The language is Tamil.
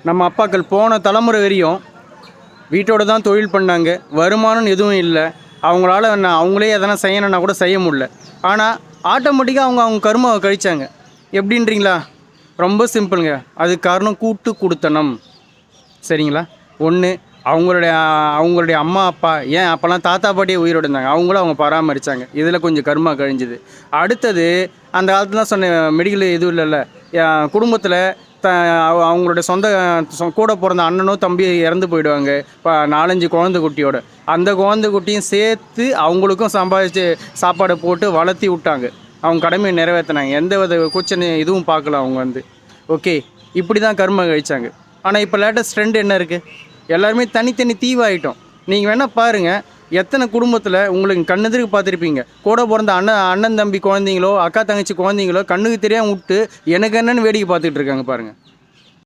நம்ம அப்பாக்கள் போன தலைமுறை வரையும் வீட்டோட தான் தொழில் பண்ணாங்க. வருமானம் எதுவும் இல்லை. அவங்களால அவங்களே எதனா செய்யணுன்னா கூட செய்ய முடியல. ஆனால் ஆட்டோமேட்டிக்காக அவங்க கருமாவை கழிச்சாங்க. எப்படின்றீங்களா? ரொம்ப சிம்பிளுங்க. அதுக்கு காரணம் கூட்டு குடுத்தனம். சரிங்களா? ஒன்று, அவங்களுடைய அம்மா அப்பா, ஏன் அப்போல்லாம் தாத்தா பாட்டியே உயிரோடு இருந்தாங்க, அவங்களும் அவங்க பராமரித்தாங்க. இதில் கொஞ்சம் கர்மா கழிஞ்சுது. அடுத்தது, அந்த காலத்துலாம் சொன்ன மெடிக்கல் எதுவும் இல்லைல்ல, குடும்பத்தில் அவங்களுடைய கூட பிறந்த அண்ணனோ தம்பி இறந்து போயிடுவாங்க. இப்போ 4-5 குழந்தை குட்டியோட, அந்த குழந்தை குட்டியும் சேர்த்து அவங்களுக்கும் சம்பாதிச்சு சாப்பாடை போட்டு வளர்த்தி விட்டாங்க. அவங்க கடமையை நிறைவேற்றினாங்க. எந்த வித கூச்சனை இதுவும் பார்க்கல அவங்க ஓகே, இப்படி தான் கர்மா கழிச்சாங்க. ஆனால் இப்போ லேட்டஸ்ட் ட்ரெண்ட் என்ன இருக்குது? எல்லாருமே தனித்தனி தீவாயிட்டோம். நீங்கள் வேணால் பாருங்கள், எத்தனை குடும்பத்தில் உங்களுக்கு கண்ணெதிர்க்கு பார்த்துருப்பீங்க, கூட பிறந்த அண்ணன் தம்பி குழந்தைங்களோ அக்கா தங்கச்சி குழந்தைங்களோ கண்ணுக்கு தெரியாமல் விட்டு எனக்கு என்னன்னு வேடிக்கை பார்த்துட்டு இருக்காங்க பாருங்கள்.